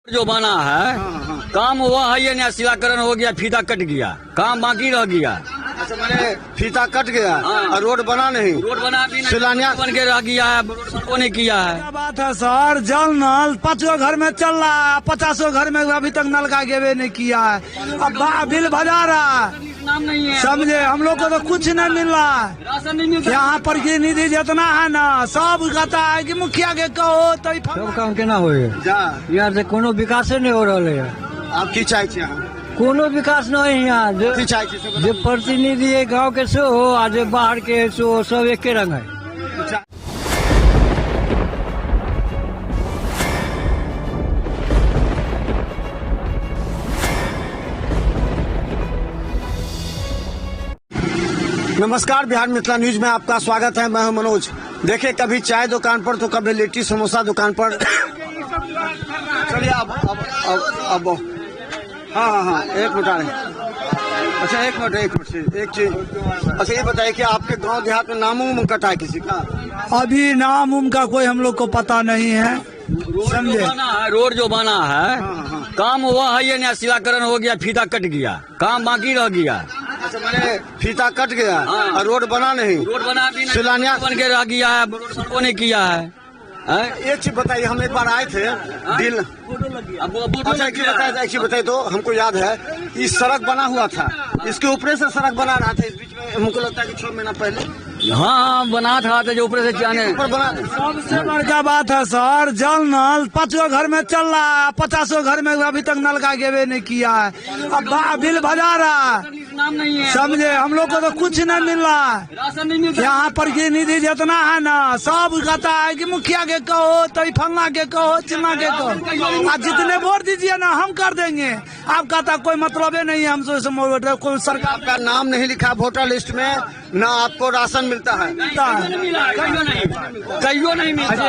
जो बना है काम हुआ है, ये न्यासीकरण हो गया, फीता कट गया, काम बाकी रह गया। अच्छा, मैंने फीता कट गया और रोड बना नहीं, रोड बना भी नहीं, शिलान्यास बन के रह गया है, रोड सड़कों ने किया है। क्या बात है सर, जल नल 5 घर में चल रहा है, 50 घर में अभी तक नल का गेबे नहीं किया है। अब बिल भजा रहा है, नाम नहीं है, समझे, हम लोग को तो कुछ नहीं मिल रहा है। राशन नहीं मिलता। यहाँ पर की निधि जितना है ना, सब कहता है कि मुखिया के कहो तो सब काम केना होय जा यहाँ से कोनो विकासे नहीं हो रहा है। आप की चाहे छे यहाँ कोनो विकास नहीं है यहाँ की चाहे छे से जो प्रतिनिधि है गांव के सो हो आ जो बाहर के सो हो, सब एक रंग है। बताइए। नमस्कार, बिहार मिथिला न्यूज में आपका स्वागत है। मैं हूं मनोज। देखिए, कभी चाय दुकान पर तो कभी लिट्टी समोसा दुकान पर। चलिए अब हाँ, एक मिनट आ रहे हैं। अच्छा, एक मिनट से एक चीज। अच्छा, ये बताइए कि आपके गांव देहात में नाम उम कटा है किसी का? अभी नाम उम का कोई हम लोग को पता नहीं है, समझे। रोड जो बना है काम हुआ है, ये न्यासीकरण हो गया, फीता कट गया, काम बाकी रह गया। अच्छा, मैंने फीता कट गया और रोड बना नहीं, रोड बना भी नहीं, शिलान्यास बन के रह गया है, रोड सड़कों ने किया है। एक चीज बताइए, हम एक बार आए थे दिल। अच्छा, एक चीज बताइए तो हमको याद है, इस सड़क बना हुआ था, इसके ऊपर से सड़क बना रहा था इस बीच में, हमको लगता है कि 6 महीना पहले। हाँ, बना था तो जो ऊपर से जाने ऊपर बना। सबसे बड़का बात है सर, जल नल 5 घर में चल रहा है, 50 घर में अभी तक नल का गेबे नहीं किया है। अब बिल भजा रहा है, नाम नहीं है, समझे, हम लोग को तो कुछ नहीं मिल रहा है। राशन नहीं मिलता। यहाँ पर की निधि जितना है ना, सब कहता है कि मुखिया के कहो तो फलना के कहो, चिल्ला के कहो, आज जितने वोट दीजिए ना हम कर देंगे। आप कहता कोई मतलब नहीं है हमसे, कोई सरकार आपका नाम नहीं लिखा वोटर लिस्ट में, ना आपको राशन मिलता है। कहियो नहीं मिलता।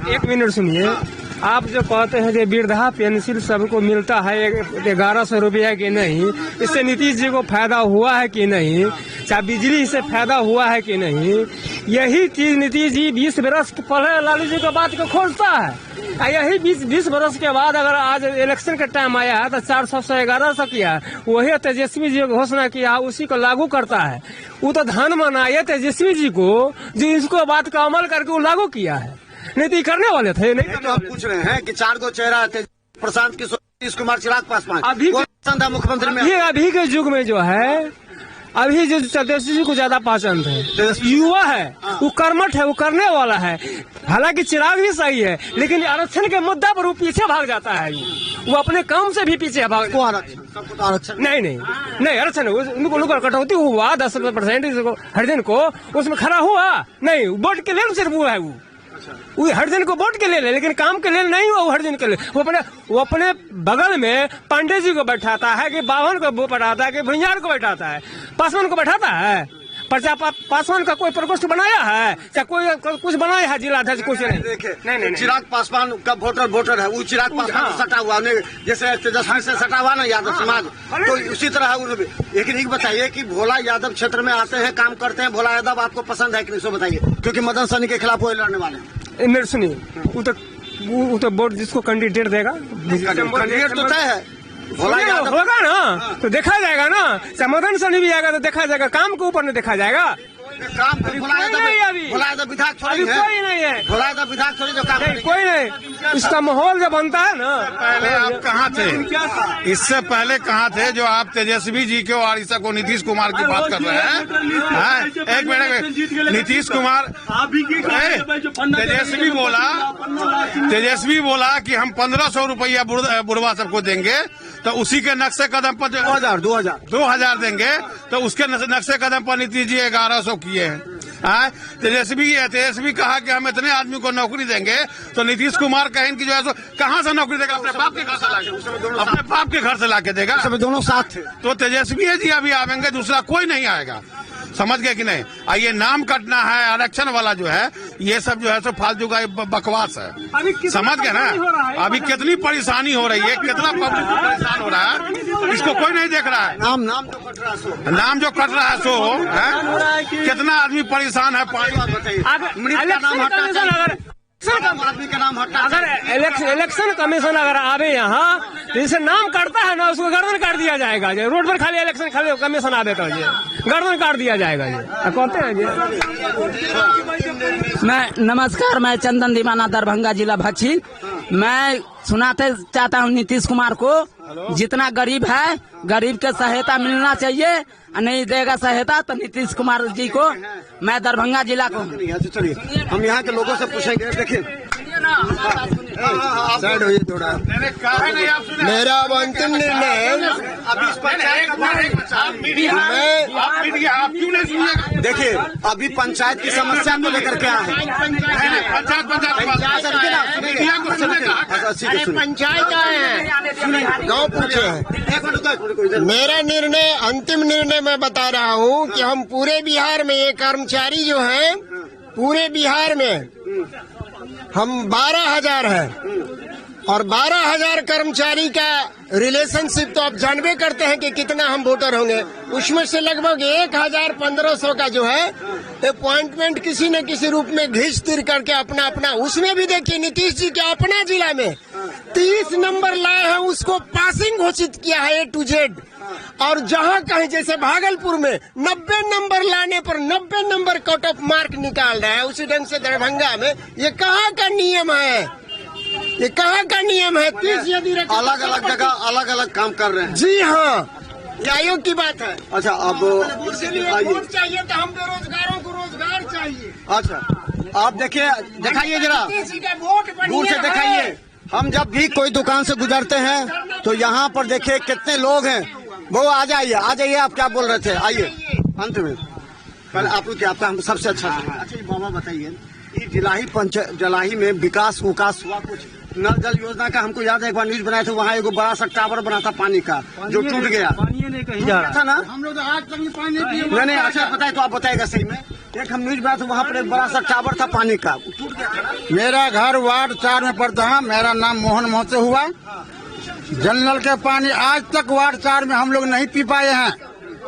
एक मिनट सुनिए, आप जो कहते हैं कि वृद्धा पेंशन सबको मिलता है 1100 रुपया कि नहीं, इससे नीतीश जी को फायदा हुआ है कि नहीं, चाहे बिजली से फायदा हुआ है कि नहीं, यही चीज नीतीश जी 20 बरस पहले लालू जी के बात को खोलता है। यही 20 बरस के बाद अगर आज इलेक्शन का टाइम आया है तो 400 से 1100 किया, वही तेजस्वी जी को घोषणा किया, उसी को लागू करता है। वो तो धन मनाए तेजस्वी जी को, जो इसको बात का अमल करके वो लागू किया है, नीति करने वाले थे नहीं। तो हम पूछ रहे हैं कि 4 चारा थे, प्रशांत किशोर, नीतीश कुमार, चिराग पासवान, अभी पसंद है मुख्यमंत्री में? ये अभी के युग में जो है, अभी जो तेजस्वी जी को ज्यादा पसंद है, युवा है, वो कर्मठ है, वो करने वाला है। हालांकि चिराग भी सही है, लेकिन आरक्षण के मुद्दा पर वो पीछे भाग जाता है। वो अपने काम से भी पीछे भाग। सबको आरक्षण नहीं आरक्षण उनको कटौती हुआ 10% हरिजन को, उसमें खड़ा हुआ नहीं, वोट के लिए सिर्फ हुआ है। वो हरिजन को वोट के लिए, लेकिन काम के लिए नहीं हुआ। वो हरिजन के लिए वो अपने बगल में पांडे जी को बैठाता है, कि बावन को बैठाता है, कि भुंजार को बैठाता है, पासवान को बैठाता है। पर्चा पासवान का कोई प्रकोष्ठ बनाया है, चाहे कोई कुछ बनाया है जिला अध्यक्ष, कुछ नहीं। नहीं, चिराग पासवान का वोटर है, वो चिराग पासवान से सटा हुआ, जैसे तेजस्वी से सटा हुआ ना यादव समाज, तो उसी तरह। लेकिन एक बताइए कि भोला यादव क्षेत्र में आते हैं, काम करते हैं, भोला यादव आपको पसंद है कि नहीं, सो बताइए, क्योंकि मदन सहनी के खिलाफ वो लड़ने वाले हैं। मेरे सुनिए, वो तो वोट जिसको कैंडिडेट देगा, कैंडिडेट तो तय है, भोला यादव होगा ना, तो देखा जाएगा ना। मदन सहनी भी आएगा तो देखा जाएगा, काम के ऊपर नहीं देखा जाएगा। काम भोला यादव विधायक थोड़ी है, कोई नहीं है, भोला यादव विधायक थोड़ी जो काम कोई नहीं। इसका माहौल जब बनता है ना। पहले आप कहाँ थे? इससे पहले कहाँ थे जो आप तेजस्वी जी के और ईसा को नीतीश कुमार की बात कर रहे हैं? एक मिनट, नीतीश कुमार, तेजस्वी बोला कि हम 1500 रुपया बुढ़वा सबको देंगे, तो उसी के नक्शे कदम पर 2000 देंगे, तो उसके नक्शे कदम पर नीतीश जी 1100 किए हैं। तेजस्वी कहा कि हम इतने आदमी को नौकरी देंगे, तो नीतीश कुमार कहें कि जो है सो कहाँ से नौकरी देगा? अपने बाप के घर से लाके, अपने बाप के घर से लाके देगा। सब दोनों साथ थे, तो तेजस्वी जी अभी आवेंगे, दूसरा कोई नहीं आएगा। समझ गए कि नहीं? ये नाम कटना है, आरक्षण वाला जो है, ये सब जो है सो फालतू का बकवास है। समझ गए ना? अभी कितनी परेशानी हो रही है, कितना पब्लिक परेशान हो रहा है, इसको कोई नहीं देख रहा है। नाम जो कट रहा है सो कितना आदमी परेशान है। पानी नाम हटा आदमी का नाम हटा। अगर इलेक्शन कमीशन अगर आवे यहाँ तो इसे नाम काटता है ना, उसको गर्दन काट दिया जाएगा। जो रोड पर खाली इलेक्शन खाली कमीशन आवे तो ये गर्दन काट दिया जाएगा। ये कहते हैं ये। मैं नमस्कार, मैं चंदन दीवाना दरभंगा जिला भक्षी। मैं सुनाते चाहता हूँ नीतीश कुमार को, जितना गरीब है गरीब के सहायता मिलना चाहिए। नहीं देगा सहायता तो नीतीश कुमार जी को मैं दरभंगा जिला को। चलिए हम यहाँ के लोगों से पूछेंगे। देखिए साइड होइए थोड़ा। मेरा अब अंतिम निर्णय है। देखिए अभी पंचायत की समस्या को लेकर के आए हैं। पंचायत आए हैं, गाँव पूछे हैं। मेरा निर्णय, अंतिम निर्णय मैं बता रहा हूँ कि हम पूरे बिहार में ये कर्मचारी जो हैं, पूरे बिहार में हम 12,000 है और 12,000 कर्मचारी का रिलेशनशिप तो आप जानबे करते हैं कि कितना हम वोटर होंगे। उसमें से लगभग 1,1500 का जो है अपॉइंटमेंट किसी न किसी रूप में घिस तिर करके अपना अपना। उसमें भी देखिए नीतीश जी के अपना जिला में 30 नंबर लाए हैं, उसको पासिंग घोषित किया है A to Z। और जहाँ कहीं जैसे भागलपुर में 90 नंबर लाने पर 90 नंबर कट ऑफ मार्क निकाल रहा है, उसी ढंग से दरभंगा में ये कहाँ का नियम है? ये कहाँ का नियम है? 30 यदि अलग अलग जगह अलग अलग काम कर रहे हैं। जी हाँ, ये आयोग की बात है। अच्छा अब इसीलिए वोट चाहिए तो हम बेरोजगारों को रोजगार चाहिए। अच्छा आप देखिए, दिखाइए जरा दूर से दिखाइए। हम जब भी कोई दुकान से गुजरते हैं तो यहाँ पर देखिए कितने लोग हैं। वो आ जाइए आप क्या बोल रहे थे? आइए अंत में पहले आप लोग क्या, आपका हम सबसे अच्छा। अच्छा ये बाबा बताइए, ये जलाही में विकास हुआ कुछ? नल जल योजना का हमको याद है, एक बार न्यूज बनाए थे, वहाँ एगो बड़ा सा टावर बना था पानी का जो टूट गया। पानी नहीं कहीं जा रहा था ना? हम लोग आज तक पानी नहीं अच्छा बताए तो आप बताएगा सही में। एक हम न्यूज बनाए थे, वहाँ पर एक बड़ा सा टावर था पानी का, टूट गया। मेरा घर वार्ड 4 में पड़ता है। मेरा नाम मोहन मोहते हुआ। जल नल के पानी आज तक वार्ड 4 में हम लोग नहीं पी पाए हैं,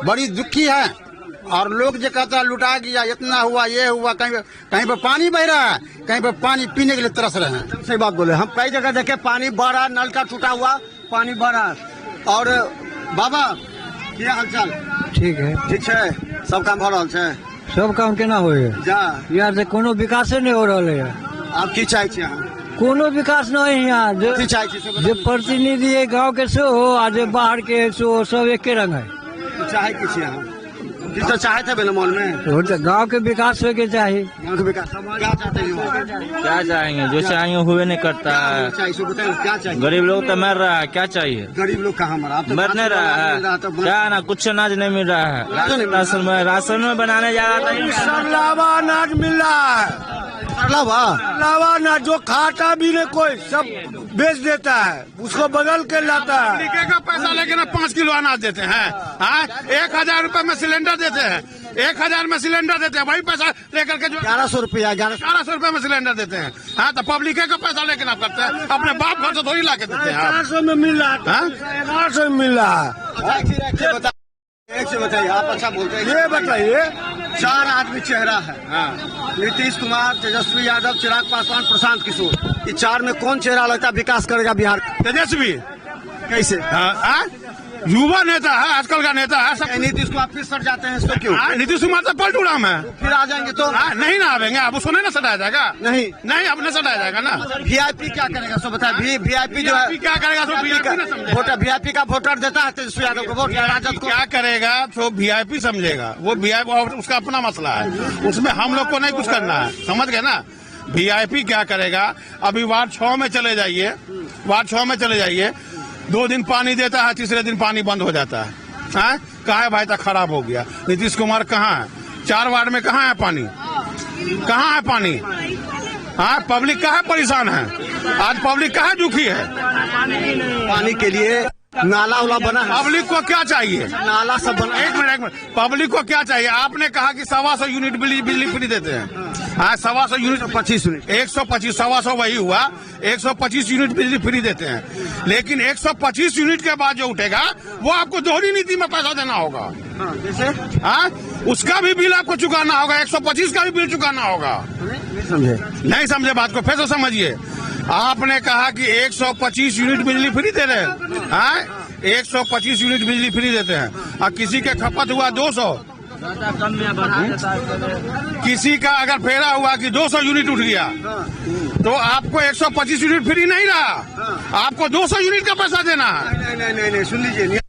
बड़ी दुखी है। और लोग जो कहता है लुटा गया, इतना हुआ, ये हुआ, कहीं पे पानी बह रहा है, कहीं पे पानी पीने के लिए तरस रहे हैं। सही बात बोले, हम कई जगह देखे पानी बह रहा, नल का टूटा हुआ पानी बह रहा। और बाबा क्या हालचाल? ठीक है, ठीक है, सब काम हो रहा है। सब काम केना होए जा यार से कोनो विकास नहीं हो रहा है। आप की चाहे छी? कोनो विकास नहीं है यहाँ। की चाहे छी? जो प्रतिनिधि है गांव के सो हो, आज बाहर के सो, सब एक रंग है। चाहे किसी तो चाहे थे बेले मन में गांव के विकास हो के चाहिए। गाँव के विकास क्या चाहते हैं? क्या चाहेंगे? जो चाहेंगे हुए नहीं करता है। क्या चाहिए? गरीब लोग तो मर रहा है, क्या चाहिए? गरीब लोग कहाँ मरा? मर नहीं रहा है, क्या ना कुछ अनाज नहीं मिल रहा है। राशन में बनाने जा रहा था, सरलावा अनाज मिल रहा है। सरलावा अनाज जो खाता भी नहीं कोई, सब बेच देता है, उसको बदल के लाता है। पब्लिक का पैसा लेके ना 5 किलो अनाज देते हैं। 1,000 रुपए में सिलेंडर देते हैं, 1,000 में सिलेंडर देते हैं। वही पैसा लेकर के जो 1100 रुपया 1100 रुपए में सिलेंडर देते हैं। हाँ तो पब्लिक का पैसा लेके ना करते हैं, अपने बाप घर से थोड़ी ला के देते हैं। 1100 में मिल रहा है, 1100 में मिल रहा है। एक से बताइए, आप अच्छा बोलते हैं। ये बताइए, 4 आदमी चेहरा है। नीतीश कुमार, तेजस्वी यादव, चिराग पासवान, प्रशांत किशोर। ये 4 में कौन चेहरा लगता है विकास करेगा बिहार? तेजस्वी कैसे? युवा नेता है, आजकल का नेता है सब। नीतीश कुमार फिर सट जाते हैं, इसको क्यों? नीतीश कुमार तो पलटू राम है, फिर आ जाएंगे तो नहीं ना आवेंगे। अब उसको नहीं ना सटाया जाएगा। नहीं अब नहीं सटाया जाएगा ना। VIP क्या करेगा सो बताए? VIP जो है क्या करेगा? वोटर VIP का वोटर देता है तेजस्वी यादव को वोट, राजद को क्या करेगा? तो VIP समझेगा, वो VIP उसका अपना मसला है, उसमें हम लोग को नहीं कुछ करना है, समझ गए ना। VIP क्या करेगा? अभी वार्ड 6 में चले जाइए, वार्ड 6 में चले जाइए, 2 दिन पानी देता है, तीसरे दिन पानी बंद हो जाता है। कहाँ है भाई? तक खराब हो गया। नीतीश कुमार कहाँ है? 4 वार्ड में कहाँ है पानी? कहाँ है पानी? पब्लिक कहाँ परेशान है? आज पब्लिक कहाँ दुखी है? पानी के लिए नाला उला बना है। पब्लिक को क्या चाहिए? नाला सब बना। एक मिनट, पब्लिक को क्या चाहिए? आपने कहा कि 125 यूनिट बिजली फ्री देते हैं। 125 यूनिट, 25 यूनिट, 125, 125 वही हुआ। 125 यूनिट बिजली फ्री देते हैं, लेकिन 125 यूनिट के बाद जो उठेगा वो आपको दोहरी नीति में पैसा देना होगा। जैसे हाँ, उसका भी बिल आपको चुकाना होगा, 125 का भी बिल चुकाना होगा। नहीं समझे? नहीं समझे बात को, फिर तो समझिए। आपने कहा कि 125 यूनिट बिजली फ्री दे रहे हैं, हाँ 125 यूनिट बिजली फ्री देते हैं, और किसी के खपत हुआ 200, किसी का अगर फेरा हुआ कि 200 यूनिट उठ गया तो आपको 125 यूनिट फ्री नहीं रहा, आपको 200 यूनिट का पैसा देना है। नहीं सुन लीजिए,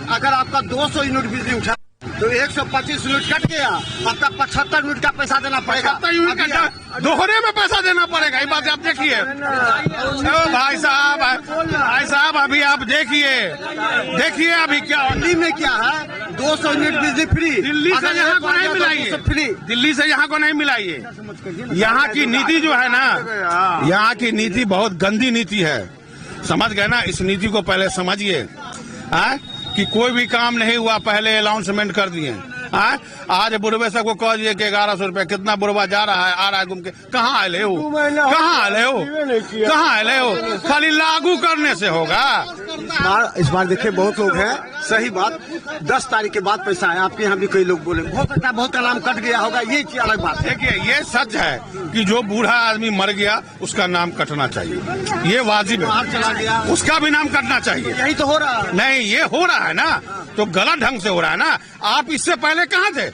अगर आपका 200 यूनिट बिजली उठा तो 125 यूनिट कट गया, आपका 75 यूनिट का पैसा देना पड़ेगा। 75 यूनिट का दोहरे में पैसा देना पड़ेगा, ये बात आप देखिए। भाई साहब अभी आप देखिए अभी क्या दिल्ली में क्या है, 200 यूनिट बिजली फ्री। दिल्ली से यहाँ को नहीं मिलाइए, फ्री दिल्ली से यहाँ को नहीं मिलाइए। यहाँ की नीति जो है ना, यहाँ की नीति बहुत गंदी नीति है, समझ गए ना। इस नीति को पहले समझिए, कि कोई भी काम नहीं हुआ पहले अनाउंसमेंट कर दिए। आज बुढ़वे सबको कह दिए कि 1100 रुपए, कितना बुढ़वा जा रहा है, आ रहा है घूम के, कहाँ आए हो, कहाँ आए हो, खाली लागू करने से होगा। इस बार देखिए बहुत लोग हैं, सही बात, 10 तारीख के बाद पैसा है। आपके यहाँ भी कई लोग बोले बहुत का नाम कट गया होगा, ये अलग बात है। देखिए ये सच है कि जो बूढ़ा आदमी मर गया उसका नाम कटना चाहिए, ये वाजिब है। बाहर चला गया उसका भी नाम कटना चाहिए। यही तो हो रहा है। नहीं, ये हो रहा है ना, तो गलत ढंग से हो रहा है ना। आप इससे पहले कहाँ थे,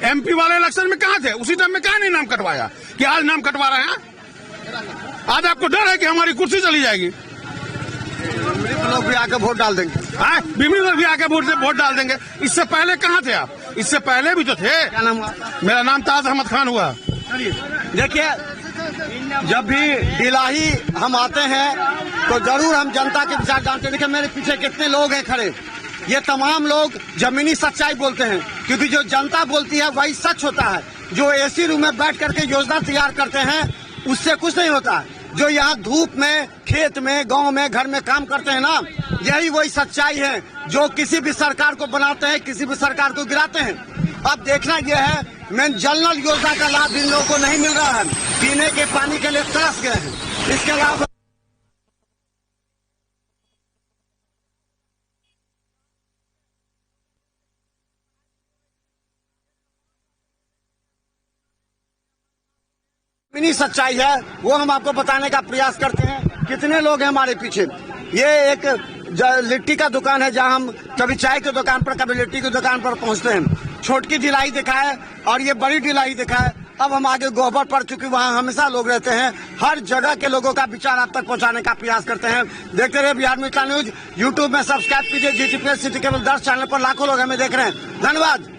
MP वाले इलेक्शन में कहाँ थे, उसी टाइम में कहाँ नहीं नाम कटवाया कि आज नाम कटवा रहे हैं। आज आपको डर है कि हमारी कुर्सी चली जाएगी, लोग भी आके वोट डाल देंगे। बिमरी लोग भी आके वोट डाल देंगे। इससे पहले कहाँ थे आप, इससे पहले भी तो थे। क्या नाम हुआ? मेरा नाम ताज अहमद खान हुआ। देखिए, जब भी डिलाही हम आते हैं तो जरूर हम जनता के विचार जानते हैं। देखिए मेरे पीछे कितने लोग हैं खड़े, ये तमाम लोग जमीनी सच्चाई बोलते हैं, क्योंकि जो जनता बोलती है वही सच होता है। जो AC रूम में बैठ करके योजना तैयार करते हैं उससे कुछ नहीं होता। जो यहाँ धूप में, खेत में, गांव में, घर में काम करते हैं ना, यही वही सच्चाई है जो किसी भी सरकार को बनाते हैं, किसी भी सरकार को गिराते हैं। अब देखना यह है, मेन जल नल योजना का लाभ इन लोगों को नहीं मिल रहा है, पीने के पानी के लिए तरस गए हैं। इसके अलावा इतनी सच्चाई है वो हम आपको बताने का प्रयास करते हैं। कितने लोग हैं हमारे पीछे। ये एक लिट्टी का दुकान है जहां हम कभी चाय की दुकान पर, कभी लिट्टी की दुकान पर पहुंचते हैं। छोटकी ढिलाई दिखाए और ये बड़ी ढिलाई दिखाए। अब हम आगे गोबर पर, चूंकि वहाँ हमेशा लोग रहते हैं, हर जगह के लोगों का विचार आप तक पहुंचाने का प्रयास करते हैं। देखते रहिए बिहार मित्र न्यूज। यूट्यूब में सब्सक्राइब कीजिए, GTPS सिटी केबल 10 चैनल पर लाखों लोग हमें देख रहे हैं। धन्यवाद।